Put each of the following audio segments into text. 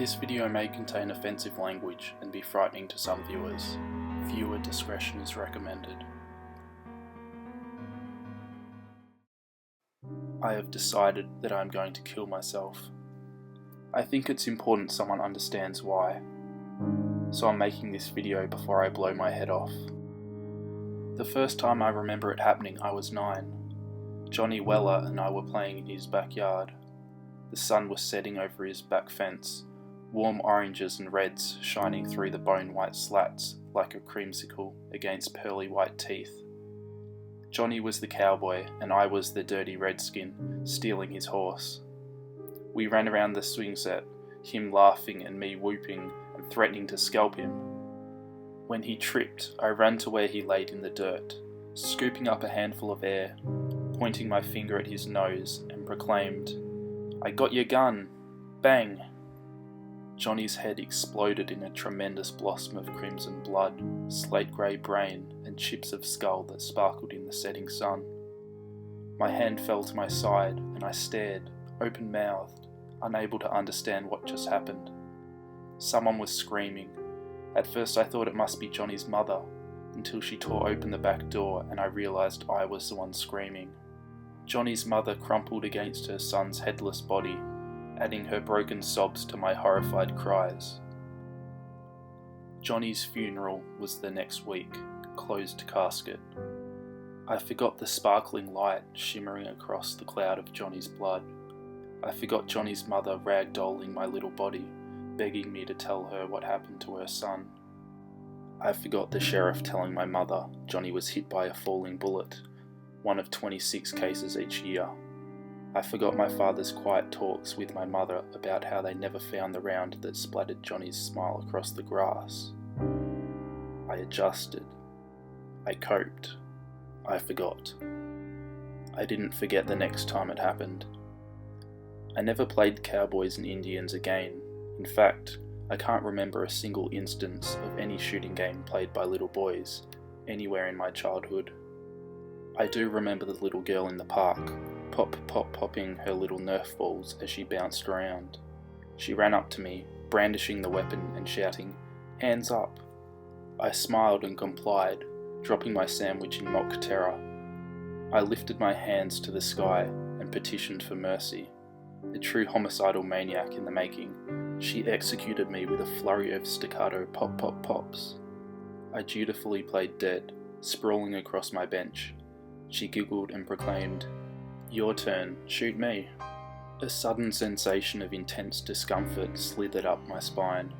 This video may contain offensive language and be frightening to some viewers. Viewer discretion is recommended. I have decided that I am going to kill myself. I think it's important someone understands why. So I'm making this video before I blow my head off. The first time I remember it happening, I was 9. Johnny Weller and I were playing in his backyard. The sun was setting over his back fence, warm oranges and reds shining through the bone-white slats like a creamsicle against pearly white teeth. Johnny was the cowboy and I was the dirty redskin stealing his horse. We ran around the swing set, him laughing and me whooping and threatening to scalp him. When he tripped, I ran to where he laid in the dirt, scooping up a handful of air, pointing my finger at his nose and proclaimed, "I got your gun! Bang!" Johnny's head exploded in a tremendous blossom of crimson blood, slate-grey brain, and chips of skull that sparkled in the setting sun. My hand fell to my side, and I stared, open-mouthed, unable to understand what just happened. Someone was screaming. At first I thought it must be Johnny's mother, until she tore open the back door and I realised I was the one screaming. Johnny's mother crumpled against her son's headless body, adding her broken sobs to my horrified cries. Johnny's funeral was the next week, closed casket. I forgot the sparkling light shimmering across the cloud of Johnny's blood. I forgot Johnny's mother ragdolling my little body, begging me to tell her what happened to her son. I forgot the sheriff telling my mother Johnny was hit by a falling bullet, one of 26 cases each year. I forgot my father's quiet talks with my mother about how they never found the round that splattered Johnny's smile across the grass. I adjusted. I coped. I forgot. I didn't forget the next time it happened. I never played cowboys and Indians again. In fact, I can't remember a single instance of any shooting game played by little boys anywhere in my childhood. I do remember the little girl in the park, popping her little Nerf balls as she bounced around. She ran up to me, brandishing the weapon and shouting, "Hands up!" I smiled and complied, dropping my sandwich in mock terror. I lifted my hands to the sky and petitioned for mercy. A true homicidal maniac in the making, she executed me with a flurry of staccato pops. I dutifully played dead, sprawling across my bench. She giggled and proclaimed, "Your turn, shoot me." A sudden sensation of intense discomfort slithered up my spine.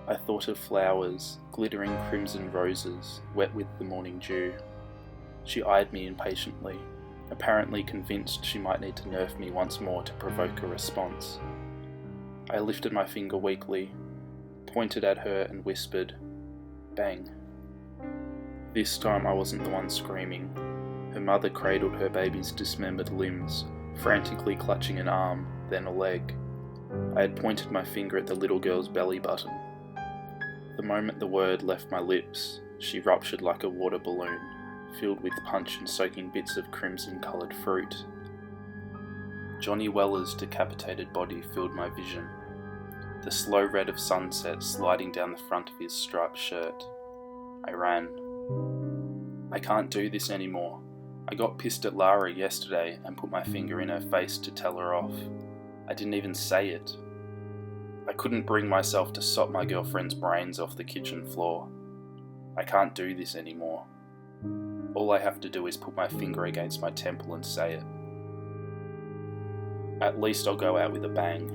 I thought of flowers, glittering crimson roses, wet with the morning dew. She eyed me impatiently, apparently convinced she might need to nerf me once more to provoke a response. I lifted my finger weakly, pointed at her and whispered, "Bang." This time I wasn't the one screaming. Her mother cradled her baby's dismembered limbs, frantically clutching an arm, then a leg. I had pointed my finger at the little girl's belly button. The moment the word left my lips, she ruptured like a water balloon, filled with punch and soaking bits of crimson-coloured fruit. Johnny Weller's decapitated body filled my vision, the slow red of sunset sliding down the front of his striped shirt. I ran. I can't do this anymore. I got pissed at Lara yesterday and put my finger in her face to tell her off. I didn't even say it. I couldn't bring myself to sop my girlfriend's brains off the kitchen floor. I can't do this anymore. All I have to do is put my finger against my temple and say it. At least I'll go out with a bang.